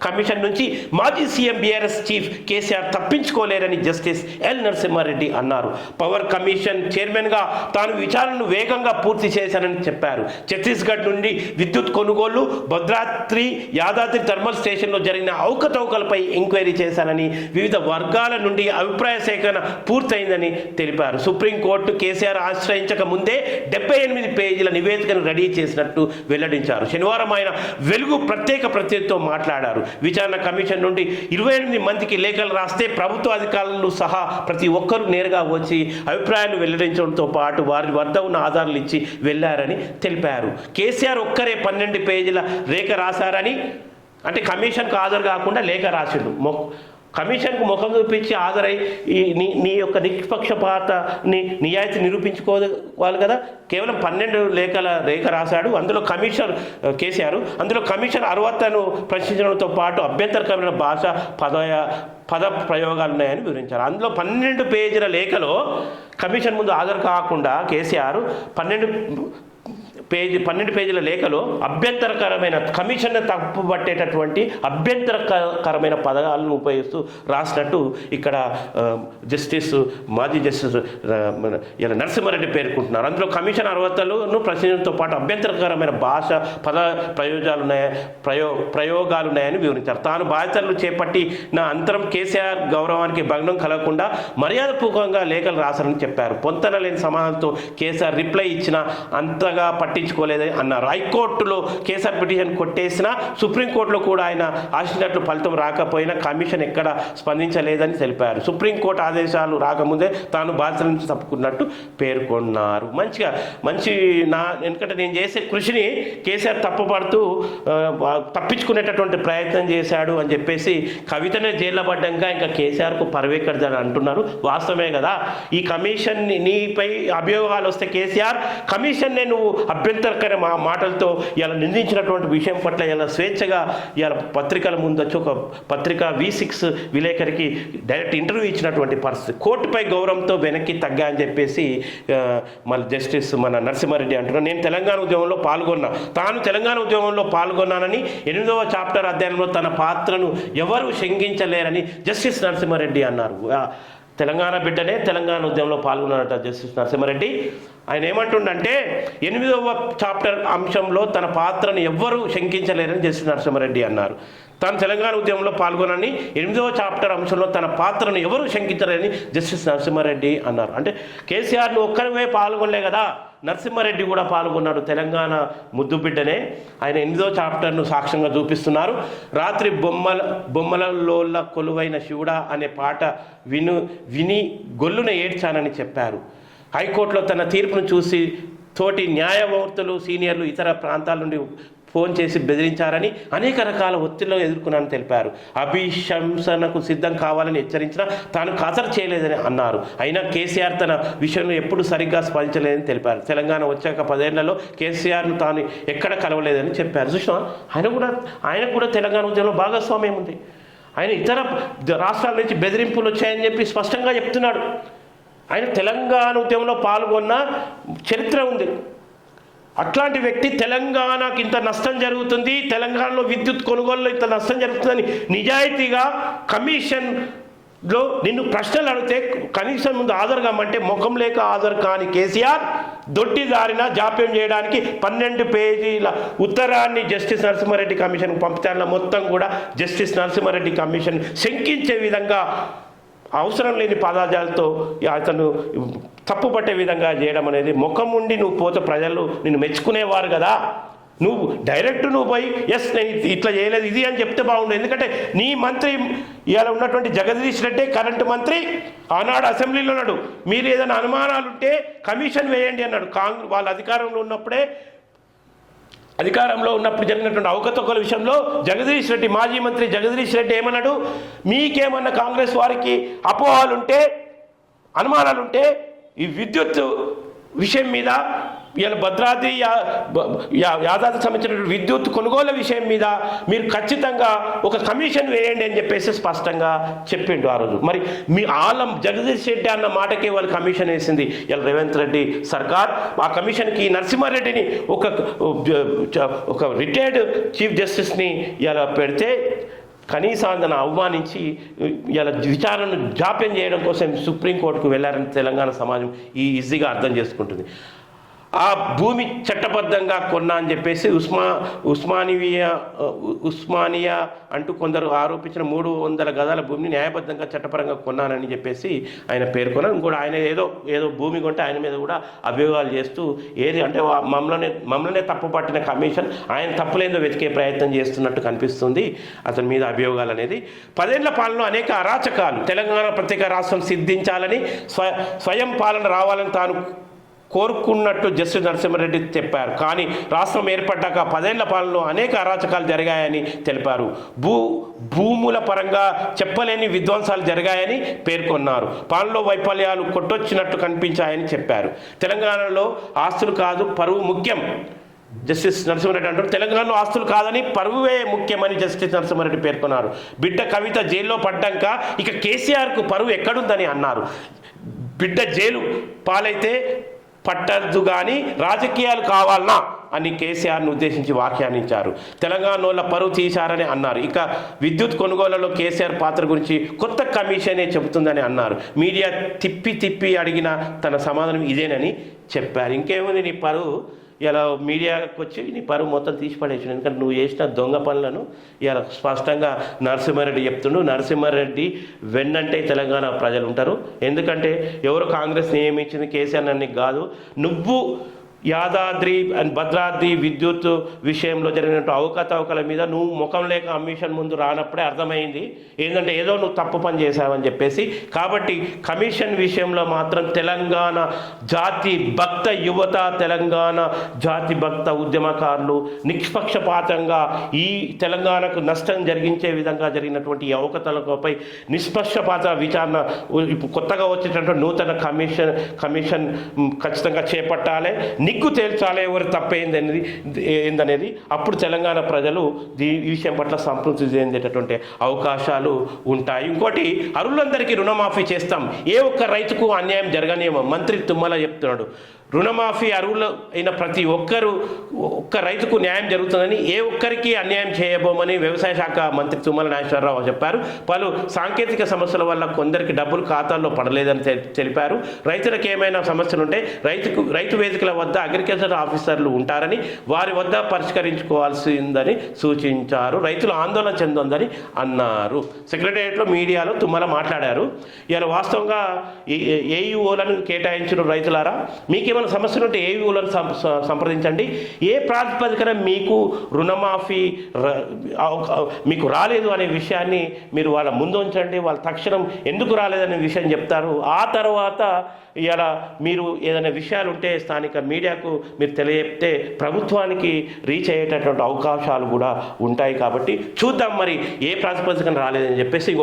కమిషన్ నుంచి మాజీ సీఎం బీఆర్ఎస్ చీఫ్ కేసీఆర్ తప్పించుకోలేరని జస్టిస్ ఎల్ నరసింహారెడ్డి అన్నారు. పవర్ కమిషన్ చైర్మన్గా తాను విచారణను వేగంగా పూర్తి చేశానని చెప్పారు. ఛత్తీస్గఢ్ నుండి విద్యుత్ కొనుగోలు, భద్రాద్రి యాదాద్రి థర్మల్ స్టేషన్లో జరిగిన అవకతవకలపై ఎంక్వైరీ చేశానని, వివిధ వర్గాల నుండి అభిప్రాయ సేకరణ పూర్తయిందని తెలిపారు. సుప్రీంకోర్టు కేసీఆర్ ఆశ్రయించక ముందే 78 పేజీల నివేదికను రెడీ చేసినట్టు వెల్లడించారు. శనివారం ఆయన వెలుగు ప్రత్యేక ప్రతినిధితో మాట్లాడారు. విచారణ కమిషన్ నుండి 28 మందికి లేఖలు రాస్తే ప్రభుత్వ అధికారులు సహా ప్రతి ఒక్కరూ నేరుగా వచ్చి అభిప్రాయాలు వెల్లడించడంతో పాటు వారి వద్ద ఉన్న ఆధారాలు ఇచ్చి వెళ్లారని తెలిపారు. కేసీఆర్ ఒక్కరే 12 పేజీల లేఖ రాశారని, అంటే కమిషన్కు హాజరు కాకుండా లేఖ రాసిండు. కమిషన్కు ముఖం చూపించి హాజరై నీ యొక్క నిష్పక్షపాతని నిజాయితీ నిరూపించుకోవాలి కదా. కేవలం 12 రేఖ రాశాడు. అందులో కమిషన్ కేసీఆర్ అందులో కమిషన్ అర్హతను ప్రశ్నించడంతో పాటు అభ్యంతరకరమైన భాష పద ప్రయోగాలు ఉన్నాయని వివరించారు. అందులో 12 పేజీల లేఖలో కమిషన్ ముందు హాజరు కాకుండా కేసీఆర్ 12 పేజీల లేఖలో అభ్యంతరకరమైన కమిషన్ తప్పుపట్టేటటువంటి అభ్యంతరకరమైన పదాలను ఉపయోగిస్తూ రాసినట్టు ఇక్కడ మాజీ జస్టిస్ నరసింహారెడ్డి పేర్కొంటున్నారు. అందులో కమిషన్ అర్హతలను ప్రశ్నించడంతో పాటు అభ్యంతరకరమైన భాష ప్రయోగాలు ఉన్నాయని వివరించారు. తాను బాధ్యతలు చేపట్టిన అంతరం కేసీఆర్ గౌరవానికి భంగం కలగకుండా మర్యాదపూర్వకంగా లేఖలు రాశారని చెప్పారు. పొంతన లేని సమాధానంతో కేసీఆర్ రిప్లై ఇచ్చిన అంతగా పట్టించుకోలేదని అన్నారు. హైకోర్టులో కేసీఆర్ పిటిషన్ కొట్టేసినా సుప్రీంకోర్టులో కూడా ఆయన ఆశించినట్లు ఫలితం రాకపోయినా కమిషన్ ఎక్కడ స్పందించలేదని తెలిపారు. సుప్రీంకోర్టు ఆదేశాలు రాకముందే తాను బాధ్యతల నుంచి తప్పుకున్నట్టు పేర్కొన్నారు. ఎందుకంటే నేను చేసే కృషిని కేసీఆర్ తప్పుపడుతూ తప్పించుకునేటటువంటి ప్రయత్నం చేశాడు అని చెప్పేసి కవితనే జైల్లో పడ్డాక ఇంకా కేసీఆర్కు పర్వేకర్దని అంటున్నారు. వాస్తవమే కదా. ఈ కమిషన్ నీపై అభియోగాలు వస్తే కేసీఆర్ కమిషన్నే నువ్వు అభ్యంతరకర మాటలతో ఇలా నిందించినటువంటి విషయం పట్ల ఇలా స్వేచ్ఛగా ఇలా పత్రికల ముందు వచ్చి ఒక పత్రిక V6 విలేకరికి డైరెక్ట్ ఇంటర్వ్యూ ఇచ్చినటువంటి పరిస్థితి. కోర్టుపై గౌరవంతో వెనక్కి తగ్గా అని చెప్పేసి మన జస్టిస్ మన నరసింహారెడ్డి అంటున్నారు. నేను తెలంగాణ ఉద్యమంలో తాను తెలంగాణ ఉద్యమంలో పాల్గొన్నానని 8వ చాప్టర్ అధ్యాయంలో తన పాత్రను ఎవరు శంకించలేరని జస్టిస్ నరసింహారెడ్డి అన్నారు. తెలంగాణ బిడ్డనే తెలంగాణ ఉద్యమంలో పాల్గొన్నారట జస్టిస్ నరసింహారెడ్డి. ఆయన ఏమంటుండంటే 8వ చాప్టర్ అంశంలో తన పాత్రను ఎవ్వరూ శంకించలేరని జస్టిస్ నరసింహారెడ్డి అన్నారు. తాను తెలంగాణ ఉద్యమంలో పాల్గొనని 8వ చాప్టర్ అంశంలో తన పాత్రను ఎవరూ శంకించలేరని జస్టిస్ నరసింహారెడ్డి అన్నారు. అంటే కేసీఆర్ను ఒక్కరివే పాల్గొనలే కదా, నరసింహారెడ్డి కూడా పాల్గొన్నాడు. తెలంగాణ ముద్దు బిడ్డనే. ఆయన 8వ చాప్టర్ను సాక్ష్యంగా చూపిస్తున్నారు. రాత్రి బొమ్మలలోళ్ళ కొలువైన శివుడా అనే పాట విని గొల్లున ఏడ్చానని చెప్పారు. హైకోర్టులో తన తీర్పును చూసి తోటి న్యాయమూర్తులు సీనియర్లు ఇతర ప్రాంతాల నుండి ఫోన్ చేసి బెదిరించారని అనేక రకాల ఒత్తిళ్లను ఎదుర్కొన్నానని తెలిపారు. అభిశంసనకు సిద్ధం కావాలని హెచ్చరించినా తాను ఖాతరు చేయలేదని అన్నారు. అయినా కేసీఆర్ తన విషయంలో ఎప్పుడు సరిగ్గా స్పందించలేదని తెలిపారు. తెలంగాణ వచ్చాక 10 ఏళ్లలో కేసీఆర్ను తాను ఎక్కడ కలవలేదని చెప్పారు. చూసినా ఆయన కూడా తెలంగాణ ఉద్యమంలో భాగస్వామ్యం ఉంది. ఆయన ఇతర రాష్ట్రాల నుంచి బెదిరింపులు వచ్చాయని చెప్పి స్పష్టంగా చెప్తున్నాడు. ఆయన తెలంగాణ ఉద్యమంలో పాల్గొన్న చరిత్ర ఉంది. అట్లాంటి వ్యక్తి తెలంగాణకు ఇంత నష్టం జరుగుతుంది, తెలంగాణలో విద్యుత్ కొనుగోలులో ఇంత నష్టం జరుగుతుందని నిజాయితీగా కమిషన్లో నిన్ను ప్రశ్నలు అడిగితే కనీసం ముందు హాజరు కమ్మంటే ముఖం లేక హాజరు కాని కేసీఆర్ దొడ్డిదారిన జాప్యం చేయడానికి 12 పేజీల ఉత్తరాన్ని జస్టిస్ నరసింహారెడ్డి కమిషన్కు పంపుతారన్న మొత్తం కూడా జస్టిస్ నరసింహారెడ్డి కమిషన్ శంకించే విధంగా అవసరం లేని పదార్థాలతో అతను తప్పుపట్టే విధంగా చేయడం అనేది ముఖం ఉండి నువ్వు పోతే ప్రజలు నిన్ను మెచ్చుకునేవారు కదా. నువ్వు పోయి నేను ఇట్లా చేయలేదు ఇది అని చెప్తే బాగుండు. ఎందుకంటే నీ మంత్రి ఇవాళ ఉన్నటువంటి జగదీష్ రెడ్డి కరెంటు మంత్రి ఆనాడు అసెంబ్లీలో ఉన్నాడు. మీరు ఏదైనా అనుమానాలుంటే కమిషన్ వేయండి అన్నాడు. వాళ్ళ అధికారంలో ఉన్నప్పుడు జరిగినటువంటి అవకతవకల విషయంలో జగదీష్ రెడ్డి మాజీ మంత్రి జగదీష్ రెడ్డి ఏమన్నాడు, మీకేమన్నా కాంగ్రెస్ వారికి అపోహలుంటే అనుమానాలుంటే ఈ విద్యుత్ విషయం మీద ఇలా భద్రాద్రి యాదాద్రికి సంబంధించిన విద్యుత్ కొనుగోలు విషయం మీద మీరు ఖచ్చితంగా ఒక కమిషన్ వేయండి అని చెప్పేసి స్పష్టంగా చెప్పిండు ఆ రోజు. మరి మీ ఆలం జగదీష్ రెడ్డి అన్న మాటకే వాళ్ళు కమిషన్ వేసింది ఇలా రేవంత్ రెడ్డి సర్కార్. ఆ కమిషన్కి నరసింహారెడ్డిని ఒక రిటైర్డ్ చీఫ్ జస్టిస్ని ఇలా పెడితే కనీసం దాన్ని అవమానించి ఇలా విచారణను జాప్యం చేయడం కోసం సుప్రీంకోర్టుకు వెళ్ళారని తెలంగాణ సమాజం ఈజీగా అర్థం చేసుకుంటుంది. ఆ భూమి చట్టబద్ధంగా కొన్నా అని చెప్పేసి ఉస్మానియా అంటూ కొందరు ఆరోపించిన 300 గదాల భూమిని న్యాయబద్ధంగా చట్టపరంగా కొన్నానని చెప్పేసి ఆయన పేర్కొన్నారు. ఇంకోటి ఆయన ఏదో భూమి కొంటే ఆయన మీద కూడా అభియోగాలు చేస్తూ ఏది అంటే మమ్మల్నే తప్పు పట్టిన కమిషన్ ఆయన తప్పులేదో వెతికే ప్రయత్నం చేస్తున్నట్టు కనిపిస్తుంది అతని మీద అభియోగాలు అనేది. 10 ఏళ్ల పాలనలో అనేక అరాచకాలు, తెలంగాణ ప్రత్యేక రాష్ట్రం సిద్ధించాలని స్వయం పాలన రావాలని తాను కోరుకున్నట్టు జస్టిస్ నరసింహారెడ్డి చెప్పారు. కానీ రాష్ట్రం ఏర్పడ్డాక 10 ఏళ్ల పాలనలో అనేక అరాచకాలు జరిగాయని తెలిపారు. భూముల పరంగా చెప్పలేని విధ్వంసాలు జరిగాయని పేర్కొన్నారు. పాలనలో వైఫల్యాలు కొట్టొచ్చినట్టు కనిపించాయని చెప్పారు. తెలంగాణలో ఆస్తులు కాదు పరువు ముఖ్యం జస్టిస్ నరసింహారెడ్డి అంటారు. తెలంగాణలో ఆస్తులు కాదని పరువే ముఖ్యమని జస్టిస్ నరసింహారెడ్డి పేర్కొన్నారు. బిడ్డ కవిత జైల్లో పడ్డాక ఇక కేసీఆర్కు పరువు ఎక్కడుందని అన్నారు. బిడ్డ జైలు పాలైతే పట్టద్దు కానీ రాజకీయాలు కావాలనా అని కేసీఆర్ను ఉద్దేశించి వ్యాఖ్యానించారు. తెలంగాణలో పరువు తీశారని అన్నారు. ఇక విద్యుత్ కొనుగోళ్లలో కేసీఆర్ పాత్ర గురించి కొత్త కమిషనే చెబుతుందని అన్నారు. మీడియా తిప్పి అడిగిన తన సమాధానం ఇదేనని చెప్పారు. ఇంకేముంది నీ పరువు, ఇలా మీడియాకి వచ్చి నీ పరువు మొత్తం తీసిపడేసాడు. ఎందుకంటే నువ్వు చేసిన దొంగ పనులను ఇలా స్పష్టంగా నరసింహారెడ్డి చెప్తుండు. నరసింహారెడ్డి వెన్నంటే తెలంగాణ ప్రజలు ఉంటారు. ఎందుకంటే ఎవరు కాంగ్రెస్ నియమించింది కేసీఆర్ అన్ని కాదు. నువ్వు యాదాద్రి అండ్ భద్రాద్రి విద్యుత్ విషయంలో జరిగినట్టు అవకతవకల మీద నువ్వు ముఖం లేక కమిషన్ ముందు రానప్పుడే అర్థమైంది ఏంటంటే ఏదో నువ్వు తప్పు పని చేశావని చెప్పేసి. కాబట్టి కమిషన్ విషయంలో మాత్రం తెలంగాణ జాతి భక్త యువత, తెలంగాణ జాతి భక్త ఉద్యమకారులు నిష్పక్షపాతంగా ఈ తెలంగాణకు నష్టం జరిగించే విధంగా జరిగినటువంటి ఈ అవకతవకలపై నిష్పక్షపాత విచారణ కొత్తగా వచ్చేటటువంటి నూతన కమిషన్ ఖచ్చితంగా చేపట్టాలి. నిగ్గు తేల్చాలి ఎవరు ఏందనేది. అప్పుడు తెలంగాణ ప్రజలు ఈ విషయం పట్ల సంతృప్తి చెందేటటువంటి అవకాశాలు ఉంటాయి. ఇంకోటి, అరువులందరికీ రుణమాఫీ చేస్తాం, ఏ ఒక్క రైతుకు అన్యాయం జరగనేమో మంత్రి తుమ్మల చెప్తున్నాడు. రుణమాఫీ అరువులు అయిన ప్రతి ఒక్క రైతుకు న్యాయం జరుగుతుందని, ఏ ఒక్కరికి అన్యాయం చేయబోమని వ్యవసాయ శాఖ మంత్రి తుమ్మల నాగేశ్వరరావు చెప్పారు. పలు సాంకేతిక సమస్యల వల్ల కొందరికి డబ్బులు ఖాతాల్లో పడలేదని తెలిపారు. రైతులకు ఏమైనా సమస్యలు ఉంటే రైతు వేదికల వద్ద అగ్రికల్చర్ ఆఫీసర్లు ఉంటారని, వారి వద్ద పరిష్కరించుకోవాల్సిందని సూచించారు. రైతులు ఆందోళన చెందొద్దని అన్నారు. సెక్రటేరియట్లో మీడియాలో తుమ్మల మాట్లాడారు. ఇలా వాస్తవంగా ఏఈఓలను కేటాయించిన రైతులారా, మీకేమైనా సమస్యలు ఉంటే ఏఈఓలను సంప్రదించండి. ఏ ప్రాతిపదికన మీకు రుణమాఫీ మీకు రాలేదు అనే విషయాన్ని మీరు వాళ్ళ ముందు ఉంచండి. వాళ్ళ తక్షణం ఎందుకు రాలేదనే విషయం చెప్తారు. ఆ తర్వాత ఇలా మీరు ఏదైనా విషయాలు ఉంటే స్థానిక మీడియాకు మీరు తెలియజెప్తే ప్రభుత్వానికి రీచ్ అయ్యేటటువంటి అవకాశాలు కూడా ఉంటాయి. కాబట్టి చూద్దాం మరి ఏ ప్రాతిపదికన రాలేదని చెప్పేసి.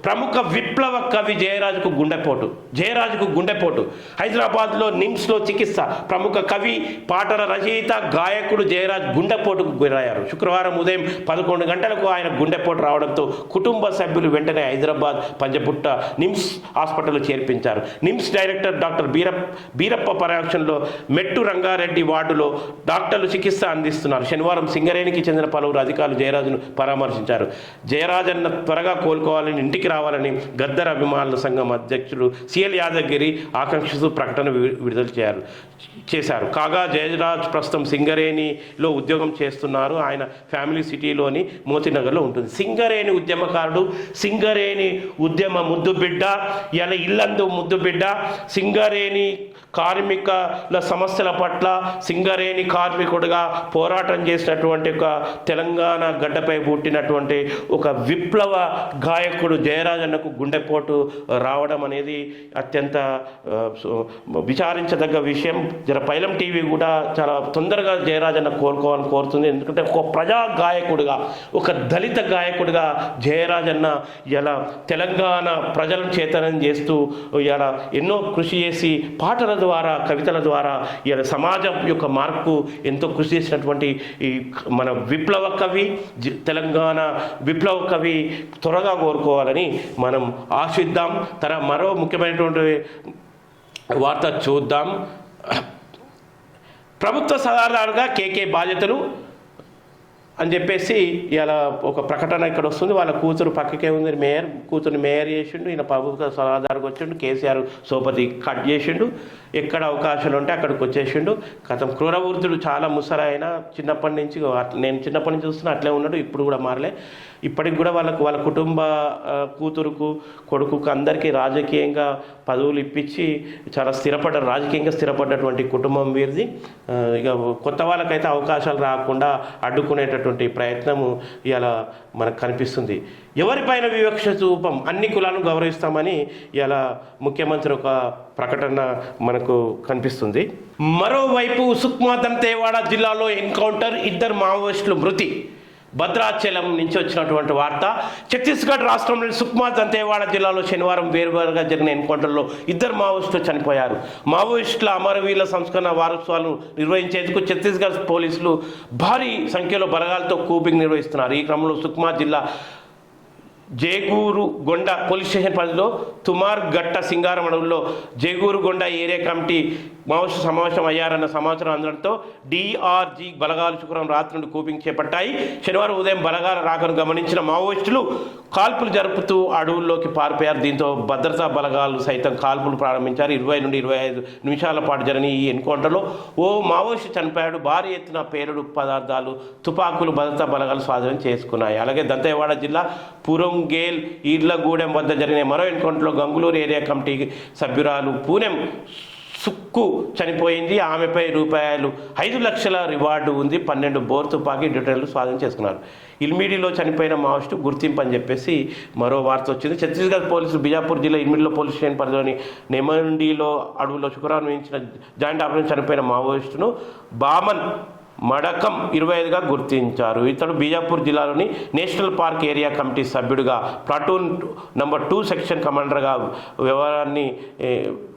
ప్రముఖ విప్లవ కవి జయరాజుకు గుండెపోటు. హైదరాబాద్లో నిమ్స్లో చికిత్స. ప్రముఖ కవి, పాటల రచయిత, గాయకుడు జయరాజ్ గుండెపోటుకు గురయ్యారు. శుక్రవారం ఉదయం 11 గంటలకు ఆయన గుండెపోటు రావడంతో కుటుంబ సభ్యులు వెంటనే హైదరాబాద్ పంజపుట్ట నిమ్స్ హాస్పిటల్లో చేర్పించారు. నిమ్స్ డైరెక్టర్ డాక్టర్ బీరప్ప పర్యవేక్షణలో మెట్టు రంగారెడ్డి వార్డులో డాక్టర్లు చికిత్స అందిస్తున్నారు. శనివారం సింగరేణికి చెందిన పలువురు అధికారులు జయరాజును పరామర్శించారు. జయరాజన్న త్వరగా కోలుకోవాలని, ఇంటికి రావాలని గద్దర్ అభిమానుల సంఘం అధ్యక్షుడు సిఎల్ యాదగిరి ఆకాంక్షిస్తూ ప్రకటన విడుదల చేశారు. కాగా జయరాజ్ ప్రస్తుతం సింగరేణిలో ఉద్యోగం చేస్తున్నారు. ఆయన ఫ్యామిలీ సిటీలోని మోతీనగర్లో ఉంటుంది. సింగరేణి ఉద్యమకారుడు, సింగరేణి ఉద్యమ ముద్దుబిడ్డ, ఇలా ఇల్లందు ముద్దుబిడ్డ, సింగరేణి కార్మికుల సమస్యల పట్ల సింగరేణి కార్మికుడిగా పోరాటం చేసినటువంటి ఒక తెలంగాణ గడ్డపై పుట్టినటువంటి ఒక విప్లవ గాయకుడు జయరాజన్నకు గుండెపోటు రావడం అనేది అత్యంత విచారించదగ్గ విషయం. పైలం టీవీ కూడా చాలా తొందరగా జయరాజన్న కోరుకోవాలని కోరుతుంది. ఎందుకంటే ఒక ప్రజా గాయకుడిగా, ఒక దళిత గాయకుడిగా జయరాజన్న ఇలా తెలంగాణ ప్రజలను చేతనం చేస్తూ ఇలా ఎన్నో కృషి చేసి పాటల ద్వారా, కవితల ద్వారా ఇలా సమాజం యొక్క మార్పు ఎంతో కృషి చేసినటువంటి ఈ మన విప్లవ కవి, తెలంగాణ విప్లవ కవి త్వరగా కోరుకోవాలని మనం ఆశిద్దాం. మరో ముఖ్యమైనటువంటి వార్త చూద్దాం. ప్రభుత్వ సలహాదారుగా కేకే బాధ్యతలు అని చెప్పేసి ఇలా ఒక ప్రకటన ఇక్కడ వస్తుంది. వాళ్ళ కూతురు పక్కకే ఉంది, కూతురుని మేయర్ చేసిండు. ఈయన ప్రభుత్వ సలహాదారుగా వచ్చిండు. కేసీఆర్ సోపతి కట్ చేసిండు. ఎక్కడ అవకాశాలు ఉంటే అక్కడికి వచ్చేసిండు. క్రూరవృద్ధుడు చాలా ముసరాయన. నేను చిన్నప్పటి నుంచి చూస్తున్నా అట్లే ఉన్నాడు, ఇప్పుడు కూడా మారలే. ఇప్పటికి కూడా వాళ్ళ కుటుంబ కూతురుకు కొడుకుకు అందరికీ రాజకీయంగా పదవులు ఇప్పించి చాలా రాజకీయంగా స్థిరపడ్డటువంటి కుటుంబం వీరిది. ఇక కొత్త వాళ్ళకైతే అవకాశాలు రాకుండా అడ్డుకునేటటువంటి ప్రయత్నము ఇలా మనకు కనిపిస్తుంది. ఎవరిపైన వివక్ష చూపం, అన్ని కులాలను గౌరవిస్తామని ఇలా ముఖ్యమంత్రి ఒక ప్రకటన మనకు కనిపిస్తుంది. మరోవైపు సుక్మా దంతేవాడ జిల్లాలో ఎన్కౌంటర్, 2 మావోయిస్టులు మృతి. భద్రాచలం నుంచి వచ్చినటువంటి వార్త. ఛత్తీస్గఢ్ రాష్ట్రంలోని సుక్మా దంతేవాడ జిల్లాలో శనివారం వేరువేరుగా జరిగిన ఎన్కౌంటర్లో 2 మావోయిస్టులు చనిపోయారు. మావోయిస్టుల అమరవీరుల సంస్కరణ వారోత్సవాలను నిర్వహించేందుకు ఛత్తీస్గఢ్ పోలీసులు భారీ సంఖ్యలో బలగాలతో కూంబింగ్ నిర్వహిస్తున్నారు. ఈ క్రమంలో సుక్మా జిల్లా జేగూరుగొండ పోలీస్ స్టేషన్ పరిధిలో తుమార్గట్ట సింగారం అడవుల్లో జేగూరుగొండ ఏరియా కమిటీ మావోయిస్టు సమావేశం అయ్యారన్న సమాచారం అందడంతో డిఆర్జీ బలగాలు శుక్రవారం రాత్రి నుండి కూంబింగ్ చేపట్టాయి. శనివారం ఉదయం బలగాల రాకను గమనించిన మావోయిస్టులు కాల్పులు జరుపుతూ అడవుల్లోకి పారిపోయారు. దీంతో భద్రతా బలగాలు సైతం కాల్పులు ప్రారంభించారు. 20 నుండి 25 నిమిషాల పాటు జరిగిన ఈ ఎన్కౌంటర్లో ఓ మావోయిస్టు చనిపోయాడు. భారీ ఎత్తున పేలుడు పదార్థాలు, తుపాకులు భద్రతా బలగాలు స్వాధీనం చేసుకున్నాయి. అలాగే దంతేవాడ జిల్లా పురంగేల్ ఈర్లగూడెం వద్ద జరిగిన మరో ఎన్కౌంటర్లో గంగులూరు ఏరియా కమిటీ సభ్యురాలు పూనెం సుక్కు చనిపోయింది. ఆమెపై ₹5 లక్షల రివార్డు ఉంది. 12 బోర్ తుపాకీ డిటైన్లు స్వాధీనం చేసుకున్నారు. ఇల్మిడిలో చనిపోయిన మావోయిస్టు గుర్తింపు అని చెప్పేసి మరో వార్త వచ్చింది. ఛత్తీస్గఢ్ పోలీసులు బిజాపూర్ జిల్లా ఇల్మిడిలో పోలీస్ స్టేషన్ పరిధిలోని నెమండిలో అడవుల్లో శుక్రవారం నిర్వహించిన జాయింట్ ఆపరేషన్ చనిపోయిన మావోయిస్టును బామన్ మడకం 25గా గుర్తించారు. ఇతడు బీజాపూర్ జిల్లాలోని నేషనల్ పార్క్ ఏరియా కమిటీ సభ్యుడిగా ప్లాటూన్ నంబర్ 2 సెక్షన్ కమాండర్గా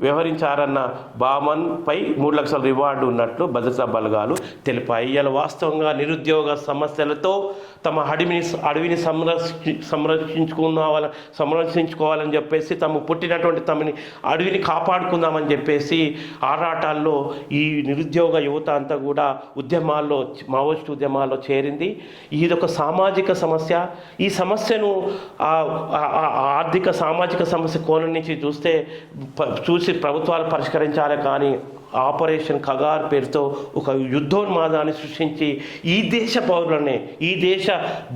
వ్యవహరించారన్న బామన్పై 3 లక్షల రివార్డు ఉన్నట్లు భద్రతా బలగాలు తెలిపాయి. ఇలా వాస్తవంగా నిరుద్యోగ సమస్యలతో తమ అడవిని సంరక్షించుకోవాలని చెప్పేసి తమ పుట్టినటువంటి తమని అడవిని కాపాడుకుందామని చెప్పేసి ఆరాటాల్లో ఈ నిరుద్యోగ యువత అంతా కూడా మావోయిస్టు ఉద్యమాల్లో చేరింది. ఇదొక సామాజిక సమస్య. ఈ సమస్యను ఆర్థిక సామాజిక సమస్య కోణం నుంచి చూసి ప్రభుత్వాలు పరిష్కరించాలి. కానీ ఆపరేషన్ కగార్ పేరుతో ఒక యుద్ధోన్మాదాన్ని సృష్టించి ఈ దేశ పౌరులనే, ఈ దేశ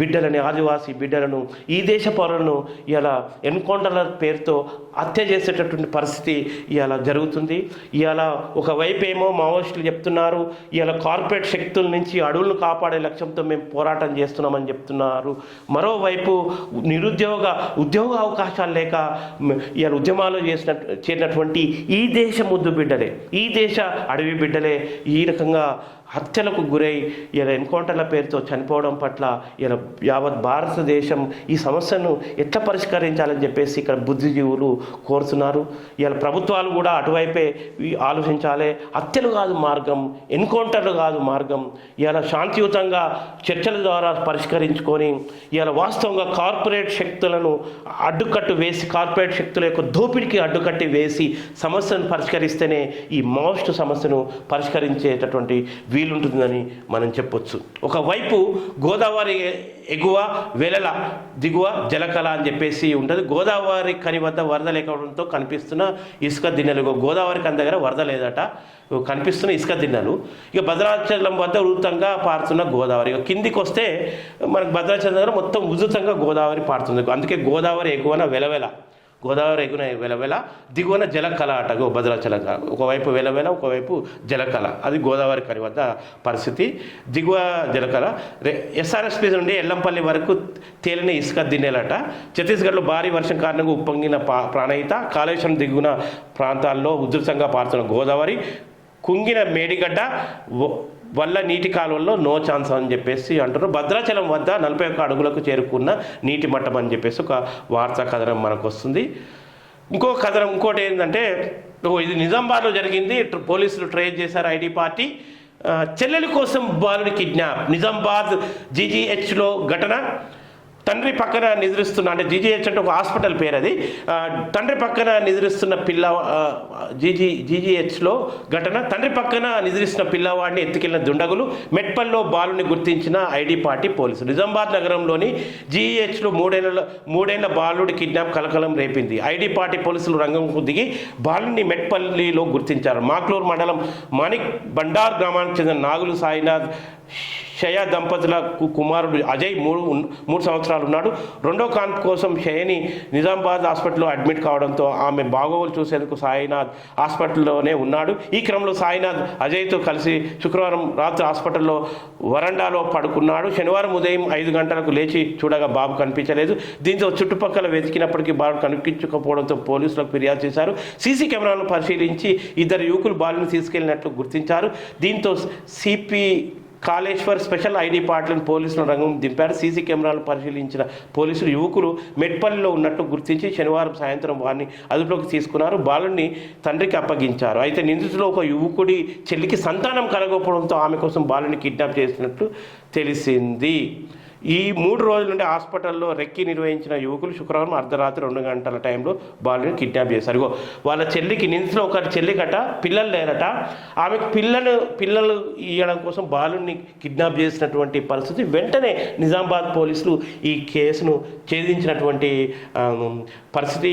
బిడ్డలని, ఆదివాసీ బిడ్డలను, ఈ దేశ పౌరులను ఇలా ఎన్కౌంటర్ల పేరుతో హత్య చేసేటటువంటి పరిస్థితి ఇలా జరుగుతుంది. ఇలా ఒకవైపు ఏమో మావోయిస్టులు చెప్తున్నారు, ఇలా కార్పొరేట్ శక్తుల నుంచి అడవులను కాపాడే లక్ష్యంతో మేము పోరాటం చేస్తున్నామని చెప్తున్నారు. మరోవైపు ఉద్యోగ అవకాశాలు లేక ఇలా ఉద్యమాలు చేరినటువంటి ఈ దేశ ముద్దు బిడ్డలే, ఈ దేశ అడవి బిడ్డలే ఈ రకంగా హత్యలకు గురై ఇలా ఎన్కౌంటర్ల పేరుతో చనిపోవడం పట్ల ఇలా యావత్ భారతదేశం ఈ సమస్యను ఎట్లా పరిష్కరించాలని చెప్పేసి ఇక్కడ బుద్ధిజీవులు కోరుతున్నారు. ఇలా ప్రభుత్వాలు కూడా అటువైపే ఆలోచించాలి. హత్యలు కాదు మార్గం, ఎన్కౌంటర్లు కాదు మార్గం. ఇలా శాంతియుతంగా చర్చల ద్వారా పరిష్కరించుకొని ఇలా వాస్తవంగా కార్పొరేట్ శక్తులను అడ్డుకట్టు వేసి, కార్పొరేట్ శక్తుల యొక్క దోపిడికి అడ్డుకట్టి వేసి సమస్యను పరిష్కరిస్తేనే ఈ మావోయిస్టు సమస్యను పరిష్కరించేటటువంటి వీలుంటుందని మనం చెప్పొచ్చు. ఒకవైపు గోదావరి ఎగువ వెలల దిగువ జలకళ అని చెప్పేసి ఉంటుంది. గోదావరి కని వద్ద వరద లేకపోవడంతో కనిపిస్తున్న ఇసుక దిన్నెలు. గోదావరి కని దగ్గర వరద లేదట, కనిపిస్తున్న ఇసుక దిన్నెలు. ఇక భద్రాచలం వద్ద ఉధృతంగా పారుతున్న గోదావరి. ఇక కిందికి వస్తే మనకు భద్రాచలం దగ్గర మొత్తం ఉధృతంగా గోదావరి పారుతుంది. అందుకే గోదావరి ఎగువన వెలవెల, గోదావరి ఎగున వెలవెల, దిగువన జలకళ అట భద్రాచలం. ఒకవైపు వెలవెల, ఒకవైపు జలకళ. అది గోదావరి కని వద్ద పరిస్థితి. దిగువ జలకళ. ఎస్ఆర్ఎస్పీ నుండి ఎల్లంపల్లి వరకు తేలిన ఇసుక దిన్నెలట. ఛత్తీస్గఢ్లో భారీ వర్షం కారణంగా ఉప్పొంగిన ప్రాణహిత. కాళేశ్వరం దిగువన ప్రాంతాల్లో ఉధృతంగా పారుతున్న గోదావరి. కుంగిన మేడిగడ్డ వల్ల నీటి కాలువల్లో నో ఛాన్స్ అని చెప్పేసి అంటున్నారు. భద్రాచలం వద్ద 41 అడుగులకు చేరుకున్న నీటి మట్టం అని చెప్పేసి ఒక వార్తా కథనం మనకు వస్తుంది. ఇంకోటి ఏంటంటే, ఇది నిజామాబాద్లో జరిగింది. పోలీసులు ట్రేస్ చేశారు ఐడి పార్టీ. చెల్లెలి కోసం బాలుడి కిడ్నాప్. నిజామాబాద్ జీజీహెచ్లో ఘటన. తండ్రి పక్కన నిద్రిస్తున్న, అంటే జీజీహెచ్ అంటే ఒక హాస్పిటల్ పేరు అది, తండ్రి పక్కన నిద్రిస్తున్న జీజీహెచ్లో ఘటన. తండ్రి పక్కన నిద్రిస్తున్న పిల్లవాడిని ఎత్తుకెళ్లిన దుండగులు. మెట్పల్లో బాలుని గుర్తించిన ఐడి పార్టీ పోలీసులు. నిజామాబాద్ నగరంలోని జీజీహెచ్లో మూడేళ్ల బాలుడి కిడ్నాప్ కలకలం రేపింది. ఐడి పార్టీ పోలీసులు రంగంకు దిగి బాలుని మెట్పల్లిలో గుర్తించారు. మాక్లూరు మండలం మాణిక్ బండార్ గ్రామానికి చెందిన నాగులు సాయినాథ్ షయ దంపతుల కుమారుడు అజయ్ మూడు సంవత్సరాలు ఉన్నాడు. రెండో కాన్పు కోసం షయని నిజామాబాద్ హాస్పిటల్లో అడ్మిట్ కావడంతో ఆమె బాగోగులు చూసేందుకు సాయినాథ్ హాస్పిటల్లోనే ఉన్నాడు. ఈ క్రమంలో సాయినాథ్ అజయ్తో కలిసి శుక్రవారం రాత్రి హాస్పిటల్లో వరండాలో పడుకున్నాడు. శనివారం ఉదయం 5 గంటలకు లేచి చూడగా బాబు కనిపించలేదు. దీంతో చుట్టుపక్కల వెతికినప్పటికీ బాబు కనిపించకపోవడంతో పోలీసులకు ఫిర్యాదు చేశారు. సీసీ కెమెరాలను పరిశీలించి 2 యువకులు బాలుని తీసుకెళ్లినట్లు గుర్తించారు. దీంతో సిపి కాళేశ్వర్ స్పెషల్ ఐడి పార్టీలను పోలీసులు రంగం దింపారు. సీసీ కెమెరాలను పరిశీలించిన పోలీసులు యువకులు మెట్పల్లిలో ఉన్నట్టు గుర్తించి శనివారం సాయంత్రం వారిని అదుపులోకి తీసుకున్నారు. బాలుని తండ్రికి అప్పగించారు. అయితే నిందితులు ఒక యువకుడి చెల్లికి సంతానం కలగకపోవడంతో ఆమె కోసం బాలుని కిడ్నాప్ చేసినట్లు తెలిసింది. ఈ 3 రోజుల నుండి హాస్పిటల్లో రెక్కి నిర్వహించిన యువకులు శుక్రవారం అర్ధరాత్రి 2 గంటల టైంలో బాలుని కిడ్నాప్ చేశారు. వాళ్ళ చెల్లికి నిందితులు ఒకరి చెల్లికట పిల్లలు లేరట. ఆమెకు పిల్లలు ఇవ్వడం కోసం బాలుని కిడ్నాప్ చేసినటువంటి పరిస్థితి. వెంటనే నిజామాబాద్ పోలీసులు ఈ కేసును ఛేదించినటువంటి పరిస్థితి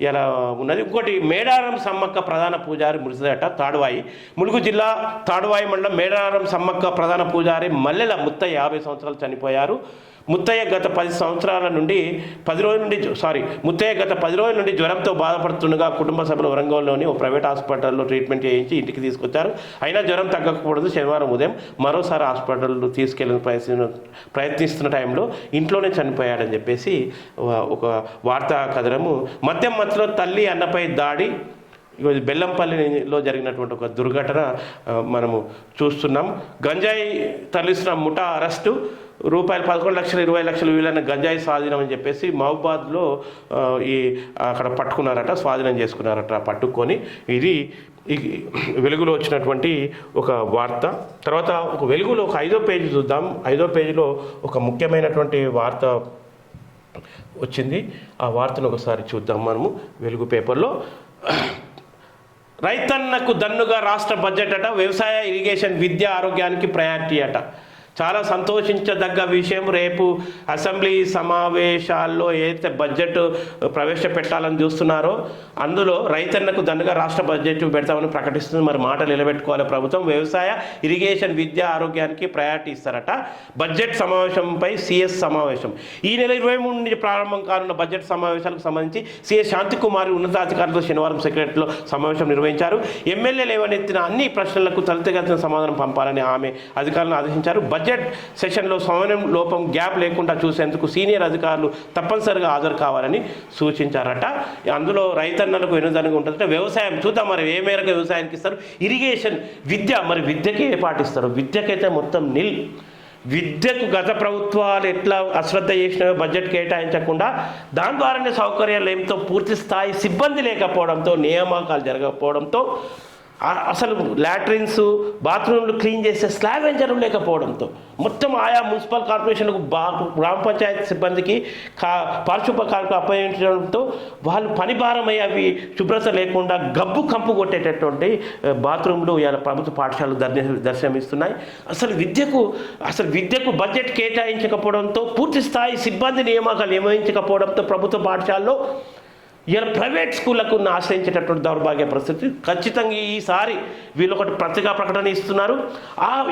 ఇలా ఉన్నది. ఇంకోటి మేడారం సమ్మక్క ప్రధాన పూజారి మృతిదట తాడువాయి. ములుగు జిల్లా తాడువాయి మండలం మేడారం సమ్మక్క ప్రధాన పూజారి మల్లెల ముత్తయ్య 50 సంవత్సరాలు చనిపోయారు. ముత్తయ్య గత 10 రోజుల నుండి జ్వరంతో బాధపడుతుండగా కుటుంబ సభ్యులు వరంగల్లోని ఓ ప్రైవేట్ హాస్పిటల్లో ట్రీట్మెంట్ చేయించి ఇంటికి తీసుకొచ్చారు. అయినా జ్వరం తగ్గకపోవడంతో శనివారం ఉదయం మరోసారి హాస్పిటల్లో తీసుకెళ్ళిన ప్రయత్నిస్తున్న టైంలో ఇంట్లోనే చనిపోయాడని చెప్పేసి ఒక వార్తా కథనము. మధ్యలో తల్లి అన్నపై దాడి. బెల్లంపల్లిలో జరిగినటువంటి ఒక దుర్ఘటన మనము చూస్తున్నాం. గంజాయి తరలిస్తున్న ముఠా అరెస్టు. రూపాయలు 11,20,00,000 విలువైన గంజాయి స్వాధీనం అని చెప్పేసి మహబూబాద్లో అక్కడ పట్టుకున్నారట, స్వాధీనం చేసుకున్నారట. పట్టుకొని ఇది వెలుగులో వచ్చినటువంటి ఒక వార్త. తర్వాత ఒక వెలుగులో ఒక 5వ పేజీ చూద్దాం. 5వ పేజీలో ఒక ముఖ్యమైనటువంటి వార్త వచ్చింది. ఆ వార్తను ఒకసారి చూద్దాం మనము వెలుగు పేపర్లో. రైతన్నకు దన్నుగా రాష్ట్ర బడ్జెట్ అట. వ్యవసాయ, ఇరిగేషన్, విద్య, ఆరోగ్యానికి ప్రయారిటీ అట. చాలా సంతోషించదగ్గ విషయం. రేపు అసెంబ్లీ సమావేశాల్లో ఏదైతే బడ్జెట్ ప్రవేశపెట్టాలని చూస్తున్నారో అందులో రైతన్నకు దన్నుగా రాష్ట్ర బడ్జెట్ పెడతామని ప్రకటిస్తుంది. మరి మాటలు నిలబెట్టుకోవాలి ప్రభుత్వం. వ్యవసాయ, ఇరిగేషన్, విద్య, ఆరోగ్యానికి ప్రయారిటీ ఇస్తారట. బడ్జెట్ సమావేశంపై సిఎస్ సమావేశం. ఈ నెల 23 నుంచి ప్రారంభం కానున్న బడ్జెట్ సమావేశాలకు సంబంధించి సిఎస్ శాంతికుమారి ఉన్నతాధికారులతో శనివారం సెక్రటరీలో సమావేశం నిర్వహించారు. ఎమ్మెల్యే లేవనెత్తిన అన్ని ప్రశ్నలకు త్వరితగతిన సమాధానం పంపాలని ఆమె అధికారులను ఆదేశించారు. బడ్జెట్ సెషన్లో సమన్వయం లోపం, గ్యాప్ లేకుండా చూసేందుకు సీనియర్ అధికారులు తప్పనిసరిగా హాజరు కావాలని సూచించారట. అందులో రైతన్నలకు వెనుదనగా ఉంటుందంటే వ్యవసాయం చూద్దాం మరి ఏ మేరకు వ్యవసాయానికి ఇస్తారు. ఇరిగేషన్, విద్య, మరి విద్యకి ఏ పాటిస్తారు? విద్యకైతే మొత్తం నిల్. విద్యకు గత ప్రభుత్వాలు ఎట్లా అశ్రద్ధ చేసినవో బడ్జెట్ కేటాయించకుండా దాని ద్వారానే సౌకర్యాలు ఏమితో పూర్తి స్థాయి సిబ్బంది లేకపోవడంతో, నియామకాలు జరగకపోవడంతో, అసలు లాట్రిన్స్, బాత్రూమ్లు క్లీన్ చేసే స్లావెంజర్లు లేకపోవడంతో మొత్తం ఆయా మున్సిపల్ కార్పొరేషన్లకు గ్రామ పంచాయతీ సిబ్బందికి పారిశుభ్ర కార్యక్రమం అప్పగించడంతో వాళ్ళు పని భారమై అవి శుభ్రత లేకుండా గబ్బు కంపు కొట్టేటటువంటి బాత్రూమ్లు ఇలా ప్రభుత్వ పాఠశాలలు దర్శనమిస్తున్నాయి. అసలు విద్యకు బడ్జెట్ కేటాయించకపోవడంతో, పూర్తి స్థాయి సిబ్బంది నియామకాలు నియమించకపోవడంతో ప్రభుత్వ పాఠశాలలో ఇలా ప్రైవేట్ స్కూళ్లకు ఆశ్రయించేటటువంటి దౌర్భాగ్య పరిస్థితి. ఖచ్చితంగా ఈసారి వీళ్ళు ఒకటి పత్రికా ప్రకటన ఇస్తున్నారు.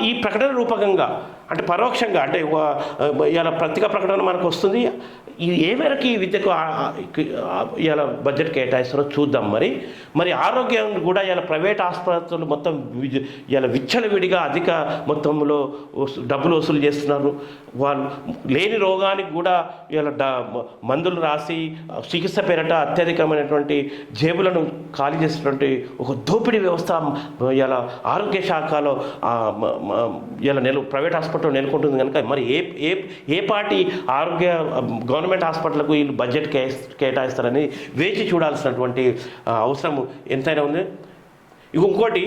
ఈ ప్రకటన రూపకంగా అంటే పరోక్షంగా అంటే ఇలా పత్రికా ప్రకటన మనకు వస్తుంది. ఏ మేరకు ఈ విద్యకు ఇలా బడ్జెట్ కేటాయిస్తారో చూద్దాం. మరి ఆరోగ్యం కూడా ఇలా ప్రైవేట్ ఆసుపత్రులు మొత్తం ఇలా విచ్చలవిడిగా అధిక మొత్తంలో డబ్బులు వసూలు చేస్తున్నారు. వాళ్ళు లేని రోగానికి కూడా ఇలా మందులు రాసి చికిత్స పేరట అత్యధికమైనటువంటి జేబులను ఖాళీ చేసినటువంటి ఒక దోపిడీ వ్యవస్థ ఇలా ఆరోగ్య శాఖలో ఇలా ప్రైవేట్ హాస్పిటల్ నెలకొంటుంది కనుక మరి ఏ పార్టీ ఆరోగ్య గవర్నమెంట్ హాస్పిటల్కు వీళ్ళు బడ్జెట్ కేటాయిస్తారని వేచి చూడాల్సినటువంటి అవసరం ఎంతైనా ఉంది. ఇంకోటి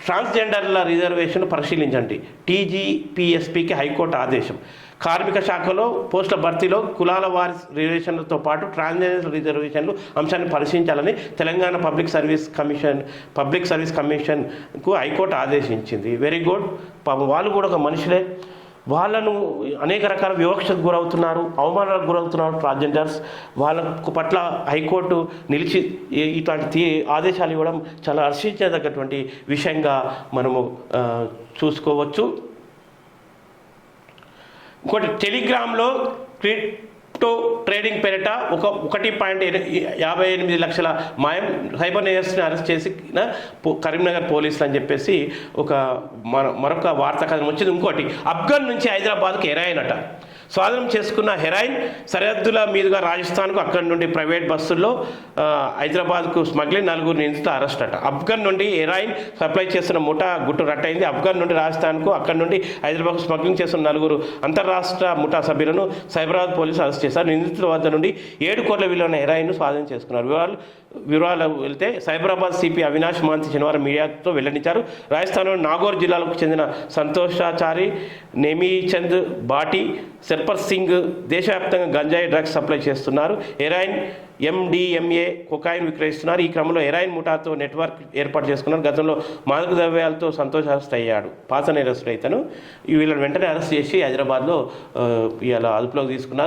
ట్రాన్స్జెండర్ల రిజర్వేషన్ పరిశీలించండి. టీజీపీఎస్పీకి హైకోర్టు ఆదేశం. కార్మిక శాఖలో పోస్టుల భర్తీలో కులాల వారి రిజర్వేషన్లతో పాటు ట్రాన్స్జెండర్ రిజర్వేషన్లు అంశాన్ని పరిశీలించాలని తెలంగాణ పబ్లిక్ సర్వీస్ కమిషన్కు హైకోర్టు ఆదేశించింది. Very good. వాళ్ళు కూడా ఒక మనుషులే. వాళ్ళను అనేక రకాల వివక్షకు గురవుతున్నారు, అవమానాలకు గురవుతున్నారు ట్రాన్స్జెండర్స్. వాళ్ళకు పట్ల హైకోర్టు నిలిచి ఇట్లాంటి ఆదేశాలు ఇవ్వడం చాలా హర్షించదగ్గటువంటి విషయంగా మనము చూసుకోవచ్చు. ఇంకోటి టెలిగ్రామ్లో క్రిప్టో ట్రేడింగ్ పేరిట 1.58 లక్షల మాయం సైబర్ నేరస్తుని అరెస్ట్ చేసి కరీంనగర్ పోలీసులు అని చెప్పేసి మరొక వార్తా కథనం వచ్చింది. ఇంకోటి ఆఫ్ఘన్ నుంచి హైదరాబాద్కి హెరాయిన్ అట. స్వాధీనం చేసుకున్న హెరాయిన్ సరిహద్దుల మీదుగా రాజస్థాన్కు, అక్కడి నుండి ప్రైవేట్ బస్సుల్లో హైదరాబాద్కు స్మగ్లింగ్, 4 నిందితులు అరెస్ట్ అట. ఆఫ్ఘన్ నుండి హెరాయిన్ సప్లై చేస్తున్న ముఠా గుట్టు రట్టయింది. ఆఫ్ఘన్ నుండి రాజస్థాన్కు, అక్కడి నుండి హైదరాబాద్కు స్మగ్లింగ్ చేస్తున్న 4 అంతర్రాష్ట్ర ముఠా సభ్యులను సైబరాబాద్ పోలీసులు అరెస్ట్ చేశారు. నిందితుల వద్ద నుండి 7 కోట్ల విలువైన హెరాయిన్ను స్వాధీనం చేసుకున్నారు. వివరాలు వెళ్తే సైబరాబాద్ సిపి అవినాష్ మాంతి శనివారం మీడియాతో వెల్లడించారు. రాజస్థాన్లోని నాగోర్ జిల్లాలకు చెందిన సంతోషాచారి, నేమీచంద్ బాటి, సర్పర్ సింగ్ దేశవ్యాప్తంగా గంజాయి డ్రగ్స్ సప్లై చేస్తున్నారు. హెరాయిన్, MDMA, కొకాయిన్ విక్రయిస్తున్నారు. ఈ క్రమంలో హెరాయిన్ ముఠాతో నెట్వర్క్ ఏర్పాటు చేసుకున్నారు. గతంలో మాదక ద్రవ్యాలతో సంతోష్ అరెస్ట్ అయ్యాడు. పాత నేరస్తుడు ఇతను. వీళ్ళని వెంటనే అరెస్ట్ చేసి హైదరాబాద్లో ఇలా అదుపులోకి తీసుకున్నారు.